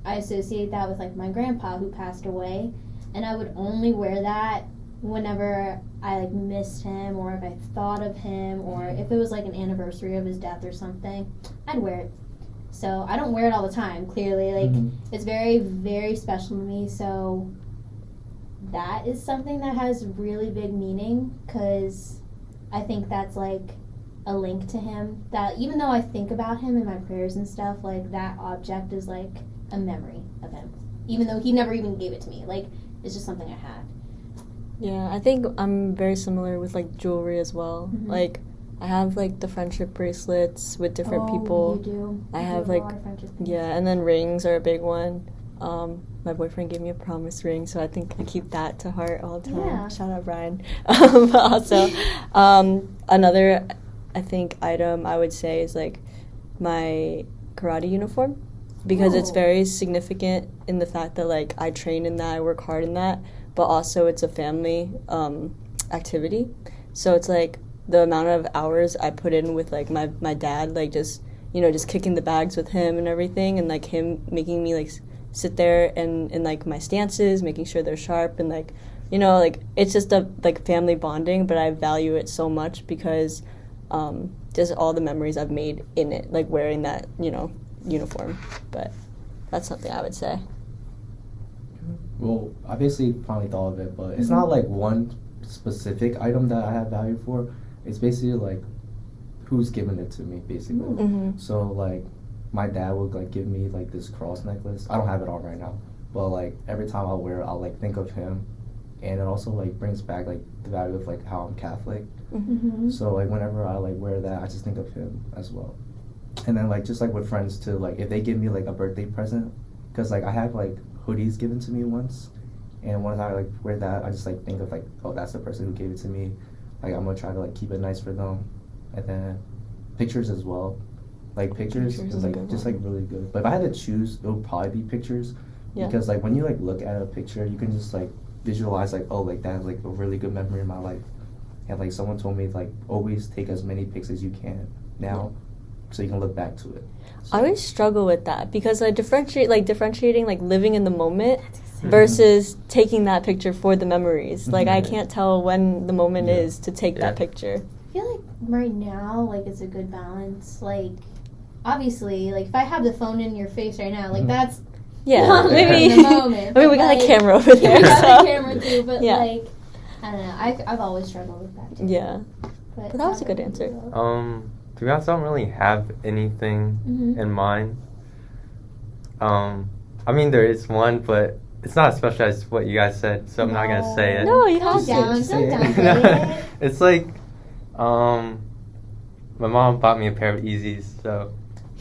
I associate that with like my grandpa who passed away, and I would only wear that whenever I like missed him, or if I thought of him, or if it was like an anniversary of his death or something, I'd wear it. So I don't wear it all the time, clearly. Like, it's very, very special to me. So that is something that has really big meaning, because I think that's like a link to him, that even though I think about him in my prayers and stuff, like, that object is like a memory of him, even though he never even gave it to me. Like, it's just something I had. Yeah, I think I'm very similar with, like, jewelry as well. Like, I have, like, the friendship bracelets with different people. You do. I You have, do a like, lot of friendship things. yeah, and then rings are a big one. My boyfriend gave me a promise ring, so I think I keep that to heart all the time. Yeah. Shout out Brian. But also, another, I think, item I would say is, like, my karate uniform, because it's very significant in the fact that, like, I train in that, I work hard in that, but also it's a family activity. So it's, like, the amount of hours I put in with, like, my dad, like, just, you know, just kicking the bags with him and everything, and, like, him making me, like, sit there and like, my stances, making sure they're sharp, and, like, you know, like, it's just a, like, family bonding, but I value it so much because just all the memories I've made in it, like, wearing that, you know, uniform. But that's something I would say. well, I basically finally thought of it, but it's not like one specific item that I have value for. It's basically like who's giving it to me, basically. So like, my dad would like give me like this cross necklace. I don't have it on right now, but like every time I wear it, I'll like think of him, and it also like brings back like the value of like how I'm Catholic. So like whenever I like wear that, I just think of him as well. And then like just like with friends too, like if they give me like a birthday present, because like I had like hoodies given to me once, and when I like wear that, I just like think of like, oh, that's the person who gave it to me. Like, I'm gonna try to like keep it nice for them. And then pictures as well. Like pictures is like just like really good. But if I had to choose, it would probably be pictures. Yeah. Because like when you like look at a picture, you can just like visualize like, oh, like that's like a really good memory in my life. And like someone told me like always take as many pics as you can now, so you can look back to it. So. I always struggle with that because I differentiating like living in the moment versus taking that picture for the memories. Like I can't tell when the moment is to take that picture. I feel like right now, like, it's a good balance. Like, obviously, like, if I have the phone in your face right now, like, that's not maybe. in the moment. I mean, we got a camera over there. We got so. the camera too, but Yeah. like, I don't know. I've always struggled with that too. Yeah. But that was a good answer. to be honest, I don't really have anything Mhm. in mind. I mean, there is one, but it's not as special as what you guys said, so I'm not gonna say it. No, you Calm have to. down, Just calm say down, it. say it. It's like, my mom bought me a pair of Yeezys, so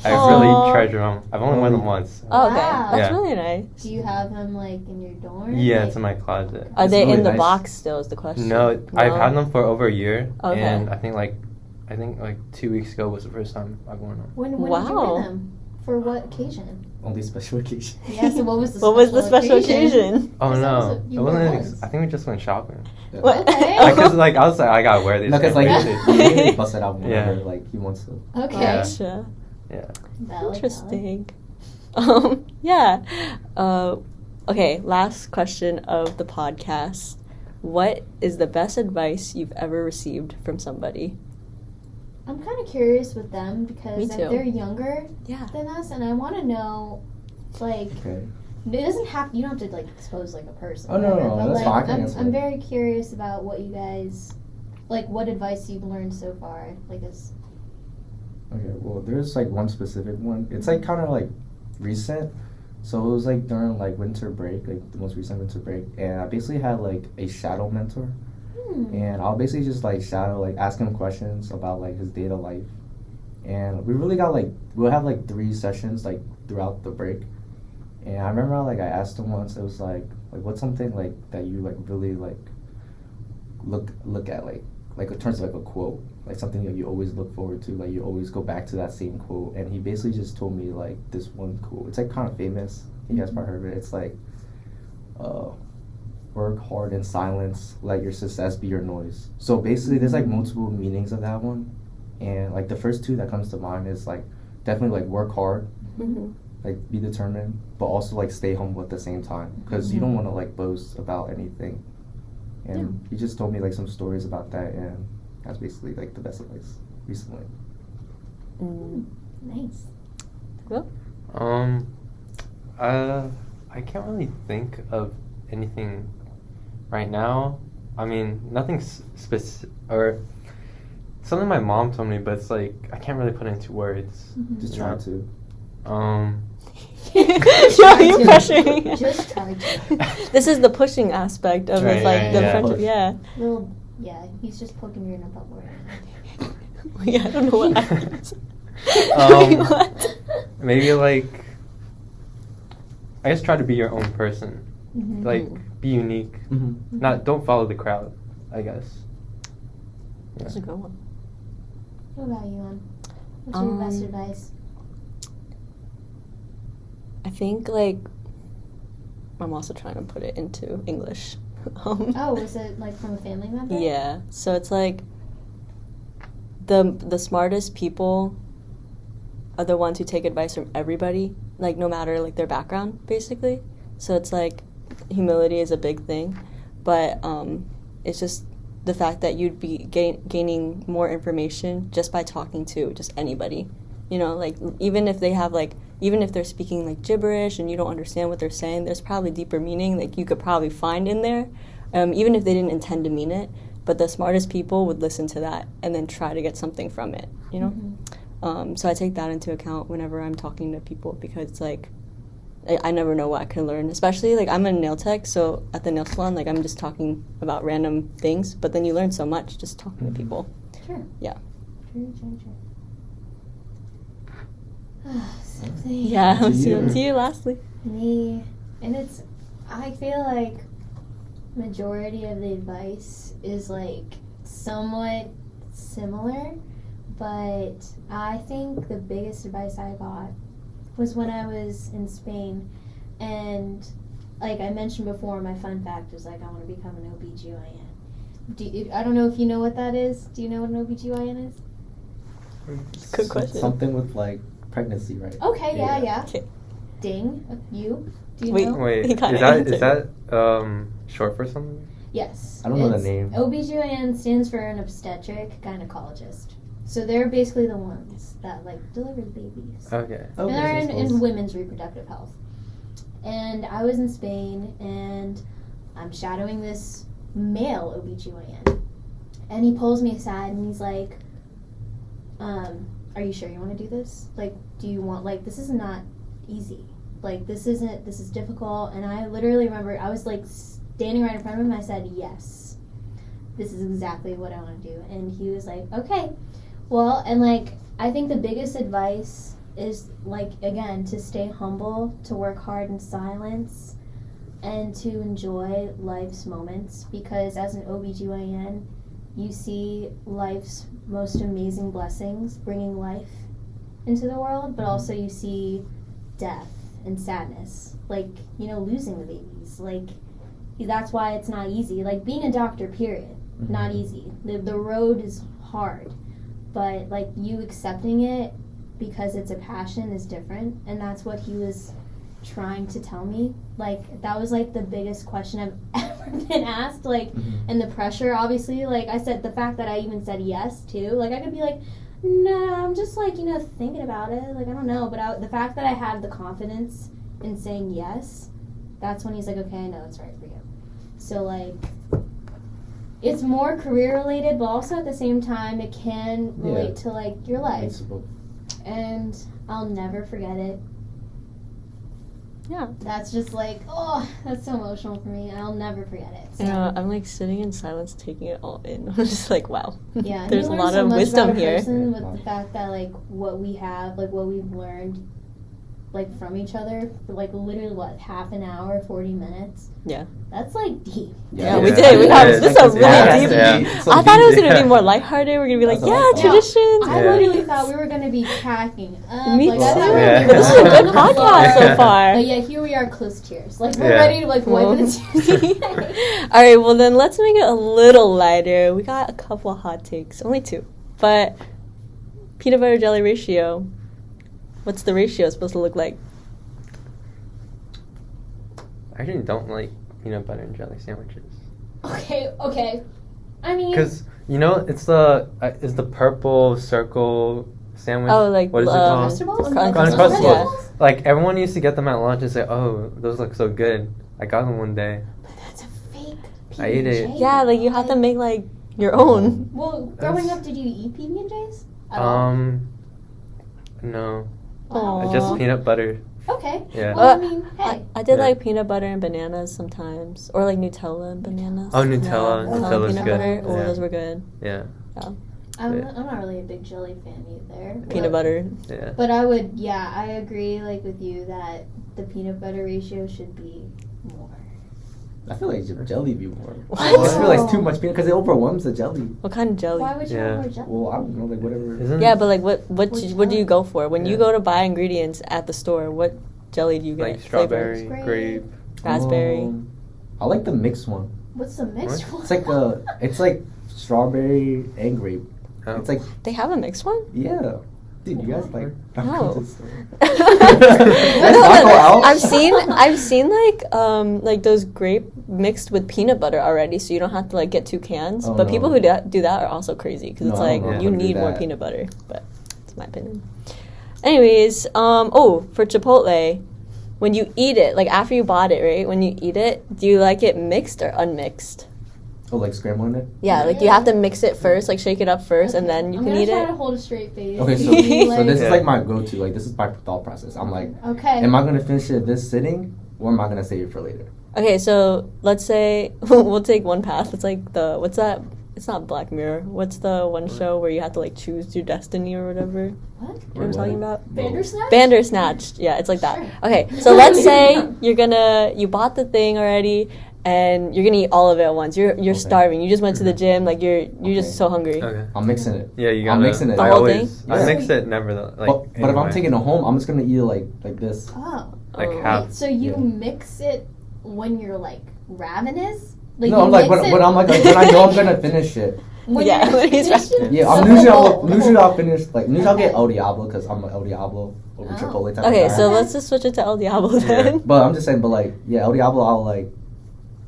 I Aw. really treasure them. I've only worn them once. Oh, okay. Wow. That's Yeah. really nice. Do you have them like in your dorm? Yeah, Like- it's in my closet. Are It's they really in the nice. box still is the question? No, I've had them for over a year, Okay. and I think like 2 weeks ago was the first time I've worn them. When did you Wow. wear them? For what occasion? Only special occasion. Yeah, so what was the What was the special occasion? Oh 'Cause that was no, what you it wasn't. wore Ex- once. I think we just went shopping. Yeah. What? Okay. Because like I was like, I gotta wear these. No, because like Yeah. he really busts it out whenever Yeah. like he wants to. Okay. Yeah. Gotcha. Yeah. Valid, Interesting. Yeah. Okay, last question of the podcast. What is the best advice you've ever received from somebody? I'm kind of curious with them Me because like, too. they're younger Yeah. than us, and I want to know, like, Okay. it doesn't have. You don't have to like expose like a person. Oh, no, whatever, no, but, that's like, fine, I can I'm, answer I'm it. very curious about what you guys, like, what advice you've learned so far. Like, this. Okay, well, there's like one specific one. It's like kind of like recent. So it was like during like winter break, like the most recent winter break, and I basically had like a shadow mentor, and I'll basically just like shadow, like ask him questions about like his day to life, and we really got like we'll have like 3 sessions like throughout the break, and I remember like I asked him once, it was like what's something like that you like really like look at like in terms of like a quote, like something that you always look forward to, like you always go back to that same quote, and he basically just told me like this one quote. It's like kind of famous. You guys probably heard of it. It's like, work hard in silence, let your success be your noise. So basically, there's like multiple meanings of that one, and like the first 2 that comes to mind is like definitely like work hard, Mm-hmm. like be determined, but also like stay humble at the same time, because you don't want to like boast about anything. And he just told me like some stories about that, and that's basically like the best advice recently. Nice. Cool. I can't really think of anything right now. I mean, nothing specific or something my mom told me, but it's like I can't really put it into words. Just you try know? to. You're to. pressuring. Just try to. This is the pushing aspect of Right, his like right, the yeah. friendship. Yeah. Little, yeah, he's just poking you in a butt word. Yeah, I don't know what happens. What? Maybe like I guess try to be your own person. Mhm. Like be unique. Mm-hmm. Don't follow the crowd, I guess. Yeah. That's a good one. What about you, Ann? What's your best advice? I think like I'm also trying to put it into English. Oh, was it like from a family member? Yeah. So it's like the smartest people are the ones who take advice from everybody, like no matter like their background, basically. So it's like humility is a big thing, but it's just the fact that you'd be gaining more information just by talking to just anybody. You know, like even if they're speaking like gibberish and you don't understand what they're saying, there's probably deeper meaning like you could probably find in there, even if they didn't intend to mean it. But the smartest people would listen to that and then try to get something from it, you know? Mm-hmm. So I take that into account whenever I'm talking to people because it's like, I never know what I can learn. Especially, like, I'm a nail tech, so at the nail salon, like, I'm just talking about random things. But then you learn so much just talking to people. Sure. Yeah. True. Something. Yeah, To you. to you lastly. Me, and I feel like majority of the advice is like somewhat similar, but I think the biggest advice I got was when I was in Spain, and like I mentioned before, my fun fact was like I want to become an OBGYN. I don't know if you know what that is. Do you know what an OBGYN is? Good question. Something with like pregnancy, right? Okay, yeah. Okay. Ding, you. Do you Wait. know? Wait, He is kinda that short for something? Yes. I don't know the It's- name. OBGYN stands for an obstetric gynecologist. So they're basically the ones that like deliver the babies. Okay. Oh, And they're that's in close. women's reproductive health. And I was in Spain and I'm shadowing this male OBGYN. And he pulls me aside and he's like, are you sure you want to do this? Like, do you want, like, this is not easy. Like, this is difficult. And I literally remember I was, like, standing right in front of him. I said, yes, this is exactly what I want to do. And he was like, okay. Well, and, like, I think the biggest advice is, like, again, to stay humble, to work hard in silence, and to enjoy life's moments. Because as an OBGYN, you see life's most amazing blessings bringing life into the world, but also you see death and sadness, like, you know, losing the babies. Like, that's why it's not easy. Like, being a doctor, period, not easy. The road is hard, but, like, you accepting it because it's a passion is different, and that's what he was trying to tell me. Like, that was, like, the biggest question I've ever been asked, like, and the pressure, obviously. Like I said, the fact that I even said yes too, like, I could be like, no, I'm just, like, you know, thinking about it, like, I don't know, but the fact that I had the confidence in saying yes, that's when he's like, okay, I know it's right for you. So, like, it's more career related, but also at the same time it can relate to, like, your life. And I'll never forget it. Yeah. That's just like, oh, that's so emotional for me. I'll never forget it. So. You know, I'm like sitting in silence, taking it all in. I'm just like, wow. Yeah, There's and a you lot learn so of much wisdom about a here. person with the fact that, like, what we have, like, what we've learned, like, from each other for, like, literally, what, half an hour, 40 minutes? Yeah. That's, like, deep. Yeah, we did. We got this is a really deep. I thought it was gonna be more lighthearted. We're gonna be like, traditions. I literally thought we were gonna be cracking up. Me like, too. I thought we were But gonna be this is a good on the podcast floor. so far. But yeah, here we are, close to tears. Like, we're ready to, like, wipe the tears. All right, well then let's make it a little lighter. We got a couple hot takes, only 2, but peanut butter jelly ratio. What's the ratio supposed to look like? I actually don't like peanut butter and jelly sandwiches. Okay. I mean, Because, you know, it's the purple circle sandwich. Oh, like what is it called? Uncrustables? Uncrustables. Yeah. Like, everyone used to get them at lunch and say, oh, those look so good. I got them one day. but that's a fake I ate it. PB&J. Yeah, like you have to make like your own. Well, growing up, did you eat PB&Js? No. Aw. Just peanut butter. Okay. Yeah. Well, I mean, hey. I did Yeah. like peanut butter and bananas sometimes, or like Nutella and bananas. Oh, Nutella. Yeah, Nutella's peanut good. butter. Oh, Yeah. those were good. Yeah. I'm not really a big jelly fan either. Peanut butter. Yeah. But I agree, like, with you that the peanut butter ratio should be more. I feel like jelly be more. What? I just feel like it's too much peanut because it overwhelms the jelly. What kind of jelly? Why would you Yeah. want more jelly? Well, I don't know, like whatever. Isn't Yeah, but like what Which do you one? go for when you Yeah. go to buy ingredients at the store? What jelly do you get? like strawberry, Flavors. grape. Raspberry. I like the mixed one. What's the mixed one? It's like strawberry and grape. Oh. It's like They have a mixed one? yeah, dude, you guys like. No. Taco Out? I've seen like those grape mixed with peanut butter already, so you don't have to like get 2 cans. Oh, but no. people who do that are also crazy because No, it's I like don't know you how to do need more that. peanut butter. But it's my opinion. Anyways, for Chipotle, when you eat it, like after you bought it, right? When you eat it, do you like it mixed or unmixed? Oh, like scrambling it. Yeah, like you have to mix it first, like shake it up first, and then you I'm can gonna eat try it. to hold a straight face. Okay, so Be so this Yeah. is like my go-to. Like this is my thought process. I'm like, okay. am I gonna finish it this sitting, or am I gonna save it for later? Okay, so let's say we'll take one path. It's like what's that? It's not Black Mirror. What's the one show where you have to like choose your destiny or whatever? What? You know what I'm talking about? Bandersnatch? Bandersnatched. Yeah, it's like that. Sure. Okay, so let's say you bought the thing already, and you're gonna eat all of it at once. You're Okay. starving. You just went to the gym. Like you're just Okay. so hungry. Okay. I'm mixing it. Yeah, you got I'm mixing it. The I whole always, thing? I Yeah. mix it never though. Like, But if I'm anyway. taking it home, I'm just gonna eat it like this. Oh. like Oh. half. Wait, so you Yeah. mix it when you're like ravenous? Like No, you I'm like mix when it I'm like when I know I'm gonna finish it. when Yeah, you're when he's finished it? Yeah, I'm So usually whole. I'll finish usually I'll get Okay. El Diablo because I'm an El Diablo over Oh. Chipotle type. Okay, of guy. so let's just switch it to El Diablo then. But I'm just saying, El Diablo, I'll like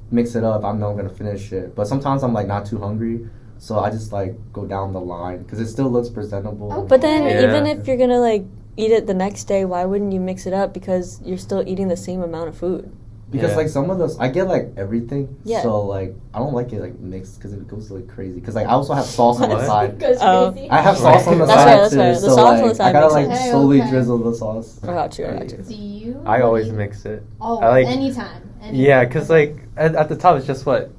mix it up. I know I'm gonna finish it, but sometimes I'm like not too hungry, so I just like go down the line because it still looks presentable. Okay. But then Yeah. even if you're gonna like eat it the next day, why wouldn't you mix it up? Because you're still eating the same amount of food. Because Yeah. like some of those, I get like everything. Yeah. So like I don't like it like mixed because it goes like crazy. Because like I also have sauce on the What? side. Goes Oh. crazy. I have sauce on the That's side fair, that's too. fair. The So sauce on like the side I gotta makes like sense. slowly Okay. drizzle the sauce. I got you. I got you. Do you? I always like- mix it. Oh, I like- anytime. Yeah, because like at the top it's just what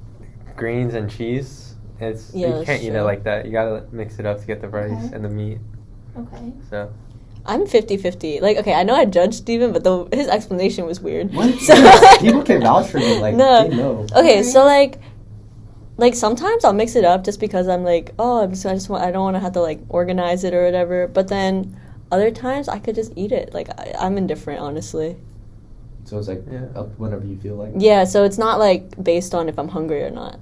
greens and cheese. It's Yeah, you that's can't eat true. it like that. You gotta mix it up to get the rice Okay. and the meat. Okay. So I'm 50-50. Like, okay, I know I judged Steven, but his explanation was weird. What? So- People can vouch for me. Like No. they know. Okay, so like sometimes I'll mix it up just because I'm like, oh, I don't want to have to like organize it or whatever. But then other times I could just eat it. Like I'm indifferent, honestly. So it's like Yeah. up whenever you feel like. Yeah, so it's not like based on if I'm hungry or not.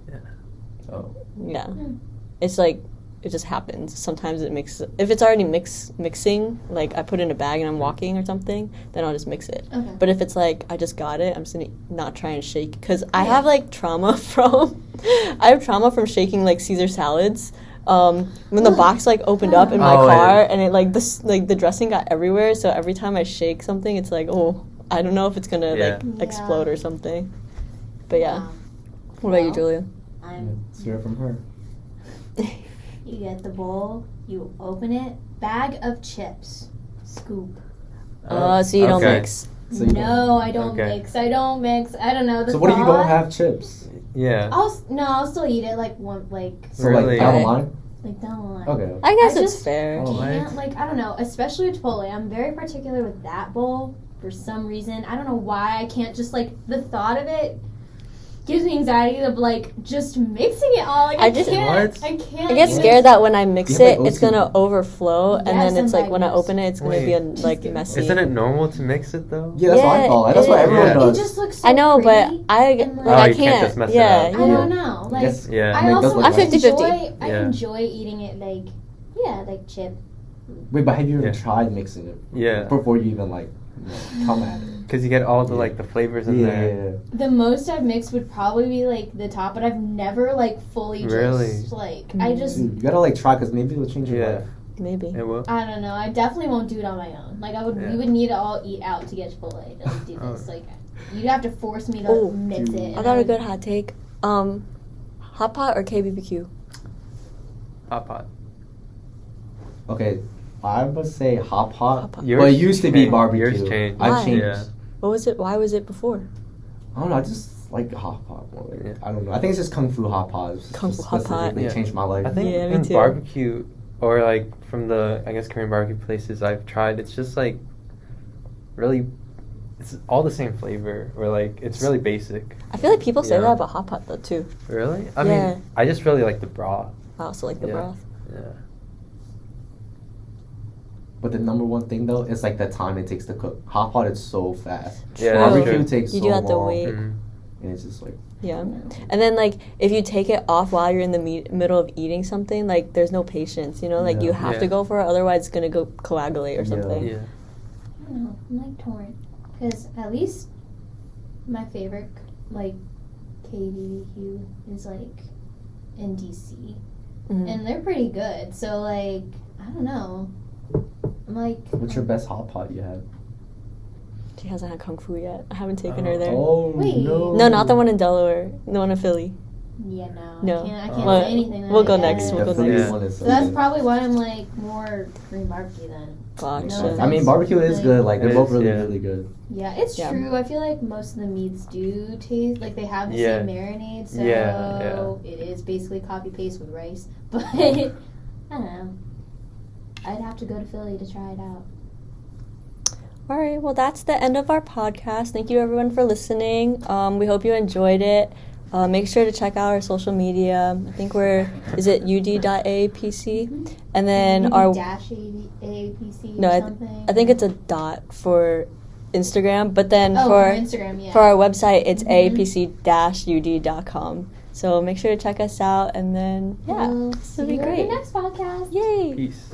Oh. Yeah, Hmm. it's like it just happens. Sometimes it if it's already mixing, like I put it in a bag and I'm walking or something, then I'll just mix it. Okay. But if it's like I just got it, I'm just gonna not try and shake because I have like trauma from shaking like Caesar salads. When the box like opened up in my Oh, car yeah. and it like the dressing got everywhere, so every time I shake something, it's like, oh, I don't know if it's gonna Yeah. like explode or something. But yeah, Wow. what about you, Well, Julia? I'm. Let's hear it from her. You get the bowl. You open it. Bag of chips. Scoop. So you don't Okay. mix. So you No, I don't Okay. mix. I don't mix. I don't know. The So what if you don't thought- have chips? Yeah. I'll still eat it like one So Really? like down the Okay. line. down the line. Okay. I guess I it's just fair. Oh. Can't, like, I don't know, especially with Chipotle. I'm very particular with that bowl for some reason. I don't know why I can't just like the thought of it gives me anxiety of like just mixing it all. Like I I just- can't. What? I can't. I get even- scared that when I mix You have, it, like, it's gonna OCD. overflow, and Yes, then it's I'm like when I diagnosed. open it, it's gonna be like messy. Isn't it normal to mix it though? Yeah, that's what I Yeah, thought. That's what it- everyone Yeah. does. It just looks so I know, but pretty, I and, like, like, I you can't can't. just mess it Yeah, up. I yeah. don't know. Like Yes. Yeah. I Like, also that's what I'm I- 50-50. I Yeah. enjoy eating it like like chip. Wait, but have you ever Yeah. tried mixing it? Yeah. Before you even like come at it. Because you get all the Yeah. like the flavors in Yeah, there. yeah, yeah. The most I've mixed would probably be like the top, but I've never like fully Really? just like I just Dude, you gotta like try because maybe it'll change your Yeah. life. Maybe. It will. I don't know. I definitely won't do it on my own. Like Yeah. we would need to all eat out to get Chipotle to like, do this. Oh. Like you'd have to force me to Oh, mix dude. it. I got a good hot take. Hot pot or KBBQ? Hot pot. Okay, I would say hot pot. Hot pot. Yours But it used to be changed. barbecue. Yours changed. Why? I changed. Yeah. What was it? Why was it before? I don't know. I just like hot pot more. Like, Yeah. I don't know. I think it's just kung fu hot pot. It's Kung just fu hot pot. specifically Yeah. changed my life. I think Yeah, me in too. barbecue or like from the I guess Korean barbecue places I've tried, it's just like really, it's all the same flavor or like it's really basic. I feel like people say Yeah. that about hot pot though too. Really? I Yeah. mean, I just really like the broth. I also like the Yeah. broth. Yeah. But the number one thing though is like the time it takes to cook. Hot pot, it's so fast. Yeah, that's Barbecue true. takes You so do have to long, wait. Mhm. and it's just like Yeah. And then like if you take it off while you're in the middle of eating something, like there's no patience, you know? Like Yeah. you have to Yeah. go for it, otherwise it's gonna go coagulate or Yeah. something. Yeah. I don't know. I'm like torn because at least my favorite like KBBQ is like in DC, Mhm. and they're pretty good. So like I don't know. I'm like. what's your best hot pot you had? She hasn't had kung fu yet. I haven't taken her there. Oh Wait. no. No, not the one in Delaware. The one in Philly. Yeah, No. I can't Well, say anything. we'll that go I next, get. we'll go The Philly next. one is So that's good. probably why I'm like more Korean barbecue then. Gotcha. I mean, barbecue is good. Like they're It both is, really, yeah. really good. Yeah, it's Yeah. true. I feel like most of the meats do taste like they have the Yeah. same marinade, so Yeah, it is basically copy paste with rice. But I don't know. I'd have to go to Philly to try it out. All right, well, that's the end of our podcast. Thank you, everyone, for listening. We hope you enjoyed it. Make sure to check out our social media. I think is it ud.aapc? And then Maybe our, dash AAPC no, or I something. think it's a dot for Instagram, but then for for Instagram, yeah. for our website, it's Mhm. aapc-ud.com. So make sure to check us out, and then, yeah, We'll this see will be you on great. the next podcast. Yay! Peace.